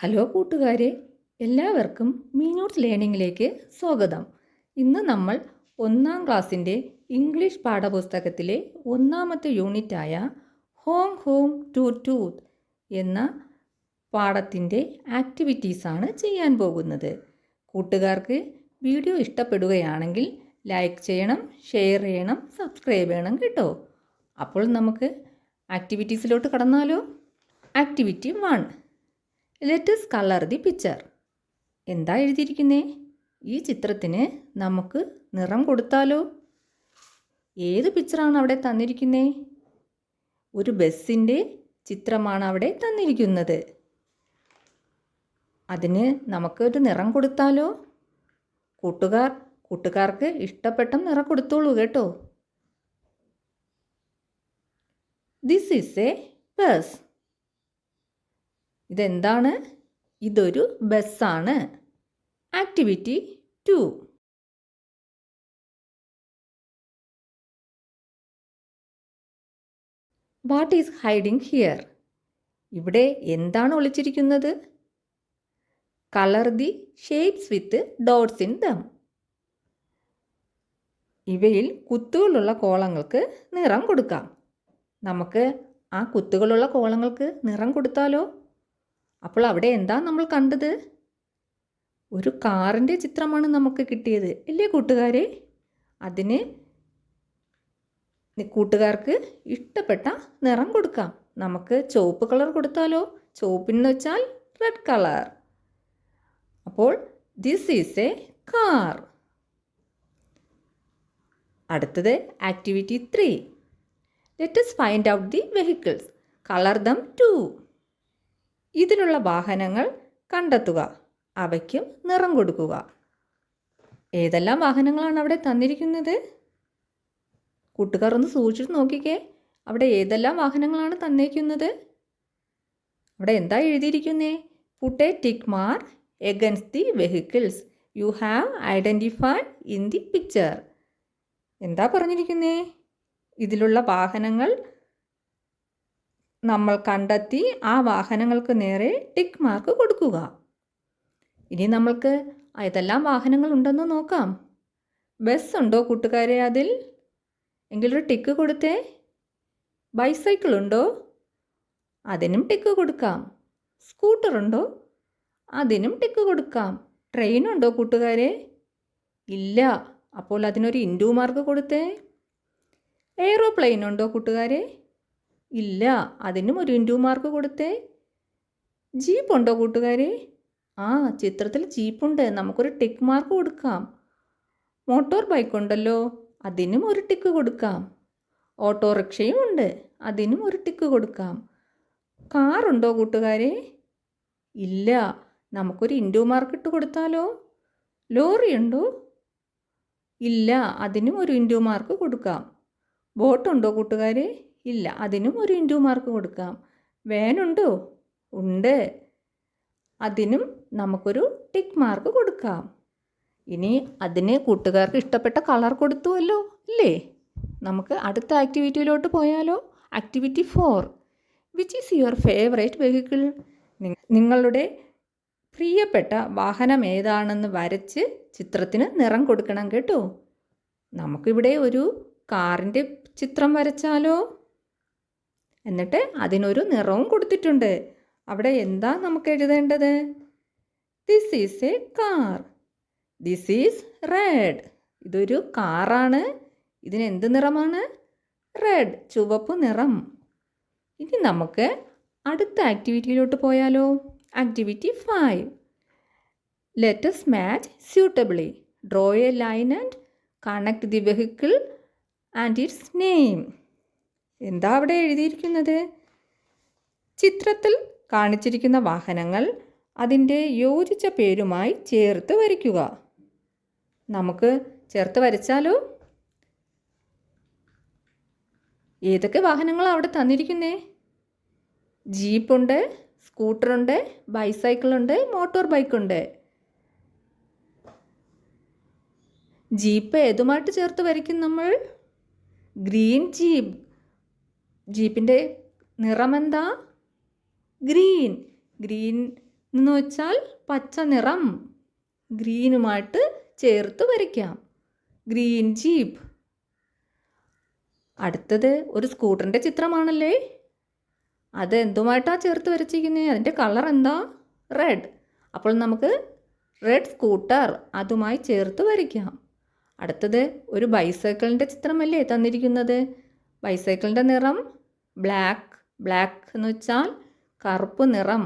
Hello കൂട്ടുകാരെ, എല്ലാവർക്കും മീനൂട്സ് ലേണിംഗിലേക്ക് സ്വാഗതം. ഇന്ന് നമ്മൾ 1-ാം ക്ലാസ്സിൻ്റെ ഇംഗ്ലീഷ് പാഠപുസ്തകത്തിലെ 1-ാമത്തെ യൂണിറ്റായ ഹോം ഹോം ടു ടൂത്ത് എന്ന പാഠത്തിൻ്റെ ആക്ടിവിറ്റീസാണ് ചെയ്യാൻ പോകുന്നത്. കൂട്ടുകാർക്ക് വീഡിയോ ഇഷ്ടപ്പെടുകയാണെങ്കിൽ ലൈക്ക് ചെയ്യണം, ഷെയർ ചെയ്യണം, സബ്സ്ക്രൈബ് ചെയ്യണം കേട്ടോ. അപ്പോൾ നമുക്ക് ആക്ടിവിറ്റീസിലോട്ട് കടന്നാലോ. Activity 1, let us colour the picture. എന്താ എഴുതിയിരിക്കുന്നേ? ഈ ചിത്രത്തിന് നമുക്ക് നിറം കൊടുത്താലോ? ഏത് പിക്ചറാണ് അവിടെ തന്നിരിക്കുന്നേ? ഒരു ബസ്സിൻ്റെ ചിത്രമാണ് അവിടെ തന്നിരിക്കുന്നത്. അതിന് നമുക്കൊരു നിറം കൊടുത്താലോ? കൂട്ടുകാർക്ക് ഇഷ്ടപ്പെട്ട നിറം കൊടുത്തോളൂ കേട്ടോ. This is a bus. ഇതെന്താണ്? ഇതൊരു ബസ്സാണ്. Activity 2, what is hiding here? ഇവിടെ എന്താണ് ഒളിച്ചിരിക്കുന്നത്? Colour the shapes with dots in them. ഇവയിൽ കുത്തുകളുള്ള കോളങ്ങൾക്ക് നിറം കൊടുക്കാം. നമുക്ക് ആ കുത്തുകളുള്ള കോളങ്ങൾക്ക് നിറം കൊടുത്താലോ? അപ്പോൾ അവിടെ എന്താ നമ്മൾ കണ്ടത്? ഒരു കാറിൻ്റെ ചിത്രമാണ് നമുക്ക് കിട്ടിയത് അല്ലേ കൂട്ടുകാരെ? അതിന് കൂട്ടുകാർക്ക് ഇഷ്ടപ്പെട്ട നിറം കൊടുക്കാം. നമുക്ക് ചുവപ്പ് കളർ കൊടുത്താലോ? ചുവപ്പിന്ന് വെച്ചാൽ റെഡ് കളർ. അപ്പോൾ ദിസ് ഈസ് എ കാർ. അടുത്തത് activity 3, let us find out the vehicles, colour them too. ഇതിലുള്ള വാഹനങ്ങൾ കണ്ടെത്തുക, അവയ്ക്കും നിറം കൊടുക്കുക. ഏതെല്ലാം വാഹനങ്ങളാണ് അവിടെ തന്നിരിക്കുന്നത്? കൂട്ടുകാർ ഒന്ന് സൂക്ഷിച്ച് നോക്കിക്കേ. അവിടെ ഏതെല്ലാം വാഹനങ്ങളാണ് തന്നിരിക്കുന്നത്? അവിടെ എന്താ എഴുതിയിരിക്കുന്നേ? Put a tick mark against the vehicles you have identified in the picture. എന്താ പറഞ്ഞിരിക്കുന്നേ? ഇതിലുള്ള വാഹനങ്ങൾ നമ്മൾ കണ്ടെത്തി ആ വാഹനങ്ങൾക്ക് നേരെ ടിക്ക് മാർക്ക് കൊടുക്കുക. ഇനി നമ്മൾക്ക് ഏതെല്ലാം വാഹനങ്ങൾ ഉണ്ടെന്ന് നോക്കാം. ബസ് ഉണ്ടോ കൂട്ടുകാരെ അതിൽ? എങ്കിലൊരു ടിക്ക് കൊടുത്തേ. ബൈസൈക്കിൾ ഉണ്ടോ? അതിനും ടിക്ക് കൊടുക്കാം. സ്കൂട്ടർ ഉണ്ടോ? അതിനും ടിക്ക് കൊടുക്കാം. ട്രെയിൻ ഉണ്ടോ കൂട്ടുകാരെ? ഇല്ല. അപ്പോൾ അതിനൊരു ഇൻഡു മാർക്ക് കൊടുത്തേ. എയ്റോപ്ലെയിൻ ഉണ്ടോ കൂട്ടുകാരെ? ഇല്ല. അതിനും ഒരു ഇൻഡു മാർക്ക് കൊടുത്തേ. ജീപ്പ് ഉണ്ടോ കൂട്ടുകാരെ? ചിത്രത്തിൽ ജീപ്പുണ്ട്. നമുക്കൊരു ടിക്ക് മാർക്ക് കൊടുക്കാം. മോട്ടോർ ബൈക്ക് ഉണ്ടല്ലോ, അതിനും ഒരു ടിക്ക് കൊടുക്കാം. ഓട്ടോറിക്ഷയും ഉണ്ട്, അതിനും ഒരു ടിക്ക് കൊടുക്കാം. കാറുണ്ടോ കൂട്ടുകാരെ? ഇല്ല. നമുക്കൊരു ഇൻഡു മാർക്ക് ഇട്ട് കൊടുത്താലോ? ലോറി ഉണ്ടോ? ഇല്ല. അതിനും ഒരു ഇൻഡു മാർക്ക് കൊടുക്കാം. ബോട്ടുണ്ടോ കൂട്ടുകാരെ? ഇല്ല. അതിനും ഒരു ഇൻഡു മാർക്ക് കൊടുക്കാം. വാനുണ്ടോ? ഉണ്ട്. അതിനും നമുക്കൊരു ടിക്ക് മാർക്ക് കൊടുക്കാം. ഇനി അതിന് കൂട്ടുകാർക്ക് ഇഷ്ടപ്പെട്ട കളർ കൊടുത്തുവല്ലോ അല്ലേ? നമുക്ക് അടുത്ത ആക്ടിവിറ്റിയിലോട്ട് പോയാലോ. Activity 4, which is your favourite vehicle? നിങ്ങളുടെ പ്രിയപ്പെട്ട വാഹനം ഏതാണെന്ന് വരച്ച് ചിത്രത്തിന് നിറം കൊടുക്കണം കേട്ടോ. നമുക്കിവിടെ ഒരു കാറിൻ്റെ ചിത്രം വരച്ചാലോ? എന്നിട്ട് അതിനൊരു നിറവും കൊടുത്തിട്ടുണ്ട്. അവിടെ എന്താ നമുക്ക് എഴുതേണ്ടത്? This is a car. This is red. ഇതൊരു കാറാണ്. ഇതിന് എന്ത് നിറമാണ്? റെഡ്, ചുവപ്പ് നിറം. ഇനി നമുക്ക് അടുത്ത ആക്ടിവിറ്റിയിലോട്ട് പോയാലോ. Activity 5, let us match suitably. Draw A line and connect the vehicle and it's name. എന്താ അവിടെ എഴുതിയിരിക്കുന്നത്? ചിത്രത്തിൽ കാണിച്ചിരിക്കുന്ന വാഹനങ്ങൾ അതിൻ്റെ യോജിച്ച പേരുമായി ചേർത്ത് വരയ്ക്കുക. നമുക്ക് ചേർത്ത് വരച്ചാലോ? ഏതൊക്കെ വാഹനങ്ങളാണ് അവിടെ തന്നിരിക്കുന്നേ? ജീപ്പുണ്ട്, സ്കൂട്ടറുണ്ട്, ബൈസൈക്കിളുണ്ട്, മോട്ടോർ ബൈക്കുണ്ട്. ജീപ്പ് ഏതുമായിട്ട് ചേർത്ത് വരയ്ക്കും നമ്മൾ? Green jeep. ജീപ്പിൻ്റെ നിറമെന്താ? ഗ്രീൻ. എന്ന് വെച്ചാൽ പച്ച നിറം. ഗ്രീനുമായിട്ട് ചേർത്ത് വരയ്ക്കാം. Green jeep. അടുത്തത് ഒരു സ്കൂട്ടറിൻ്റെ ചിത്രമാണല്ലേ. അത് എന്തുമായിട്ടാണ് ചേർത്ത് വരച്ചിരിക്കുന്നത്? അതിൻ്റെ കളർ എന്താ? റെഡ്. അപ്പോൾ നമുക്ക് റെഡ് സ്കൂട്ടർ അതുമായി ചേർത്ത് വരയ്ക്കാം. അടുത്തത് ഒരു ബൈസൈക്കിളിൻ്റെ ചിത്രമല്ലേ തന്നിരിക്കുന്നത്. ബൈസൈക്കിളിൻ്റെ നിറം ബ്ലാക്ക്. ബ്ലാക്ക് എന്ന് വെച്ചാൽ കറുപ്പ് നിറം.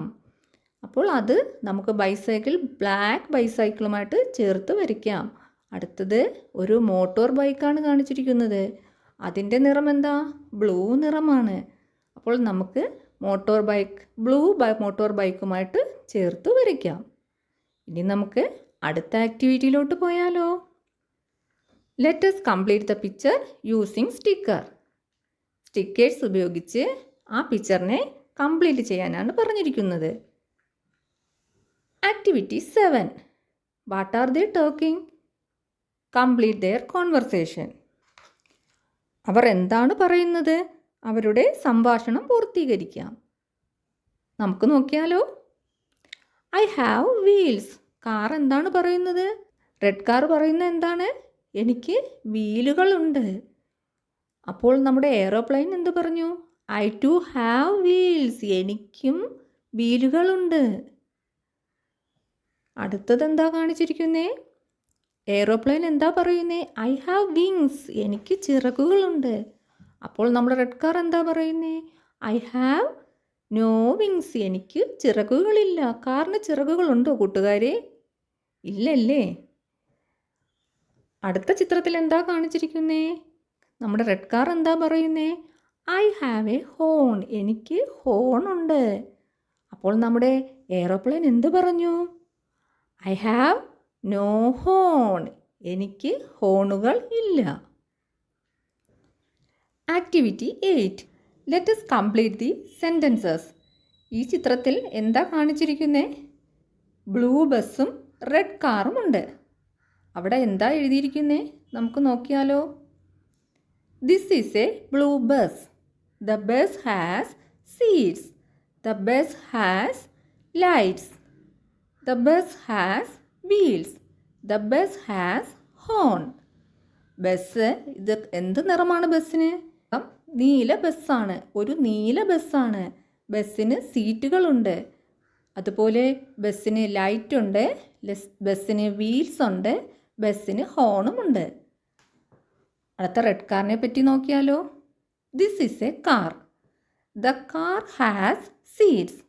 അപ്പോൾ അത് നമുക്ക് ബൈസൈക്കിൾ ബ്ലാക്ക് ബൈസൈക്കിളുമായിട്ട് ചേർത്ത് വരയ്ക്കാം. അടുത്തത് ഒരു മോട്ടോർ ബൈക്കാണ് കാണിച്ചിരിക്കുന്നത്. അതിൻ്റെ നിറം എന്താ? ബ്ലൂ നിറമാണ്. അപ്പോൾ നമുക്ക് മോട്ടോർ ബൈക്ക് ബ്ലൂ മോട്ടോർ ബൈക്കുമായിട്ട് ചേർത്ത് വരയ്ക്കാം. ഇനി നമുക്ക് അടുത്ത ആക്ടിവിറ്റിയിലോട്ട് പോയാലോ. Let us complete the picture using sticker. സ്റ്റിക്കേഴ്സ് ഉപയോഗിച്ച് ആ പിക്ചറിനെ കംപ്ലീറ്റ് ചെയ്യാനാണ് പറഞ്ഞിരിക്കുന്നത്. Activity 7. What are they talking? Complete their conversation. അവർ എന്താണ് പറയുന്നത്? അവരുടെ സംഭാഷണം പൂർത്തീകരിക്കാം. നമുക്ക് നോക്കിയാലോ. I have wheels. കാർ എന്താണ് പറയുന്നത്? റെഡ് കാർ പറയുന്നത് എന്താണ്? എനിക്ക് വീലുകളുണ്ട്. അപ്പോൾ നമ്മുടെ എയ്റോപ്ലെയിൻ എന്ത് പറഞ്ഞു? I too have wheels. എനിക്കും വീലുകളുണ്ട്. അടുത്തത് എന്താ കാണിച്ചിരിക്കുന്നേ? എയ്റോപ്ലെയിൻ എന്താ പറയുന്നേ? I have wings. എനിക്ക് ചിറകുകളുണ്ട്. അപ്പോൾ നമ്മുടെ റെഡ് കാർ എന്താ പറയുന്നേ? I have no wings. എനിക്ക് ചിറകുകളില്ല. കാറിന് ചിറകുകളുണ്ടോ കൂട്ടുകാരെ? ഇല്ലല്ലേ. അടുത്ത ചിത്രത്തിൽ എന്താ കാണിച്ചിരിക്കുന്നേ? നമ്മുടെ റെഡ് കാർ എന്താ പറയുന്നേ? I have a horn. എനിക്ക് ഹോൺ ഉണ്ട്. അപ്പോൾ നമ്മുടെ എയ്റോപ്ലെയിൻ എന്ത് പറഞ്ഞു? I have no horn. എനിക്ക് ഹോണുകൾ ഇല്ല. Activity 8. Let us complete the sentences. ഈ ചിത്രത്തിൽ എന്താ കാണിച്ചിരിക്കുന്നേ? ബ്ലൂ ബസ്സും റെഡ് കാറും ഉണ്ട്. അവിടെ എന്താ എഴുതിയിരിക്കുന്നേ? നമുക്ക് നോക്കിയാലോ. This is A blue bus. The bus has seats. The bus has lights. The bus has wheels. The bus has horn. Bus ഇത് എന്ത് നിറമാണ് ബസ്സിന്? നീല ബസ്സാണ്. ഒരു നീല ബസ്സാണ്. ബസ്സിന് സീറ്റുകളുണ്ട്. അതുപോലെ ബസ്സിന് ലൈറ്റ് ഉണ്ട്. ബസ്സിന് വീൽസ് ഉണ്ട്. ബസ്സിന് ഹോണുമുണ്ട്. അടുത്ത റെഡ് കാറിനെ പറ്റി നോക്കിയാലോ. This is a car. The car has seats.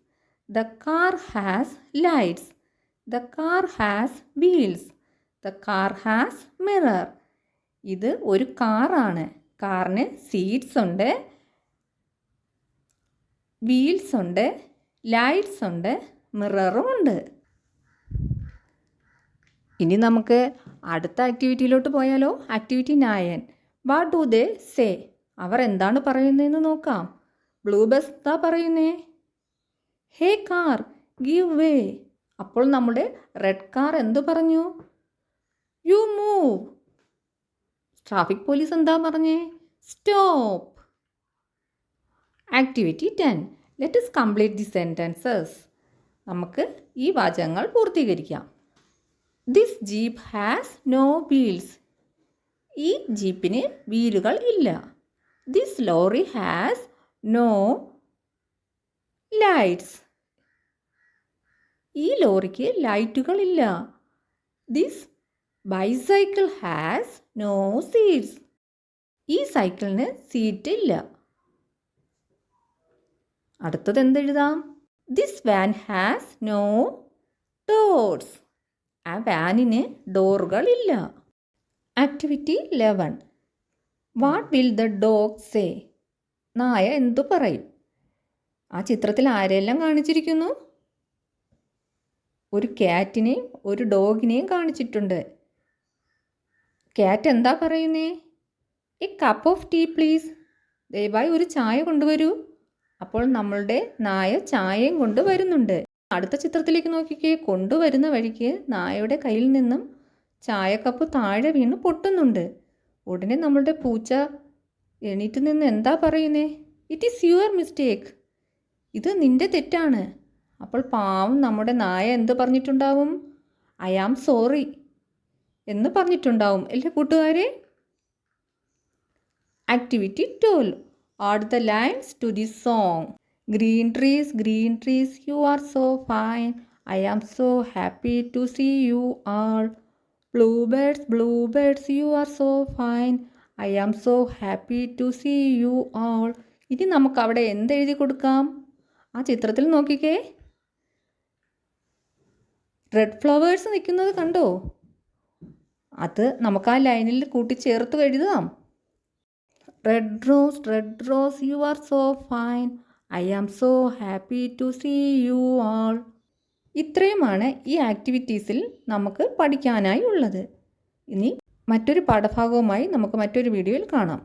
The car has lights. The car has wheels. The car has mirror. ഇത് ഒരു കാറാണ്. കാറിന് സീറ്റ്സ് ഉണ്ട്, വീൽസ് ഉണ്ട്, ലൈറ്റ്സ് ഉണ്ട്, മിററും ഉണ്ട്. ഇനി നമുക്ക് അടുത്ത ആക്ടിവിറ്റിയിലോട്ട് പോയാലോ. Activity 9. What do they say? അവർ എന്താണ് പറയുന്നതെന്ന് നോക്കാം. ബ്ലൂ ബസ് എന്താ പറയുന്നേ? Hey car give way. അപ്പോൾ നമ്മുടെ റെഡ് കാർ എന്തു പറഞ്ഞു? You move. ട്രാഫിക് പോലീസ് എന്താ പറഞ്ഞേ? Stop. Activity 10. Let us complete the sentences. നമുക്ക് ഈ വാചകങ്ങൾ പൂർത്തീകരിക്കാം. This jeep has no wheels. ഈ ജീപ്പിന് വീലുകൾ ഇല്ല. This lorry has no lights. ഈ ലോറിക്ക് ലൈറ്റുകളില്ല. This bicycle has no seats. ഈ സൈക്കിളിന് സീറ്റ് ഇല്ല. അടുത്തത് എന്തെഴുതാം? This van has no doors. ആ വാനിന് ഡോറുകളില്ല. Activity 11. What will the dog say? നായ എന്തു പറയും? ആ ചിത്രത്തിൽ ആരെല്ലാം കാണിച്ചിരിക്കുന്നു? ഒരു ക്യാറ്റിനെയും ഒരു ഡോഗിനെയും കാണിച്ചിട്ടുണ്ട്. ക്യാറ്റ് എന്താ പറയുന്നേ? A cup of tea please. ദയവായി ഒരു ചായ കൊണ്ടുവരൂ. അപ്പോൾ നമ്മളുടെ നായ ചായയും കൊണ്ട് വരുന്നുണ്ട്. അടുത്ത ചിത്രത്തിലേക്ക് നോക്കിക്കേ. കൊണ്ടുവരുന്ന വഴിക്ക് നായയുടെ കയ്യിൽ നിന്നും ചായക്കപ്പ് താഴെ വീണ് പൊട്ടുന്നുണ്ട്. ഉടനെ നമ്മളുടെ പൂച്ച എണീറ്റ് നിന്ന് എന്താ പറയുന്നേ? It is your mistake. ഇത് നിൻ്റെ തെറ്റാണ്. അപ്പോൾ പാവം നമ്മുടെ നായ എന്ത് പറഞ്ഞിട്ടുണ്ടാവും? ഐ ആം സോറി എന്ന് പറഞ്ഞിട്ടുണ്ടാവും അല്ലേ കൂട്ടുകാരെ? Activity 12. Add the lines to the song. Green trees, you are so fine. I am so happy to see you all. Bluebirds, you are so fine. I am so happy to see you all. ഇനി നമുക്ക് അവിടെ എന്തെഴുതി കൊടുക്കാം? ആ ചിത്രത്തിൽ നോക്കിക്കേ, red flowers നിൽക്കുന്നത് കണ്ടോ? അത് നമുക്ക് ആ ലൈനിൽ കൂട്ടിച്ചേർത്ത് എഴുതാം. Red rose you are so fine. I am so happy to see you all. ഇത്രയുമാണ് ഈ ആക്ടിവിറ്റീസിൽ നമുക്ക് പഠിക്കാനായി ഉള്ളത്. ഇനി മറ്റൊരു പാഠഭാഗവുമായി നമുക്ക് മറ്റൊരു വീഡിയോയിൽ കാണാം.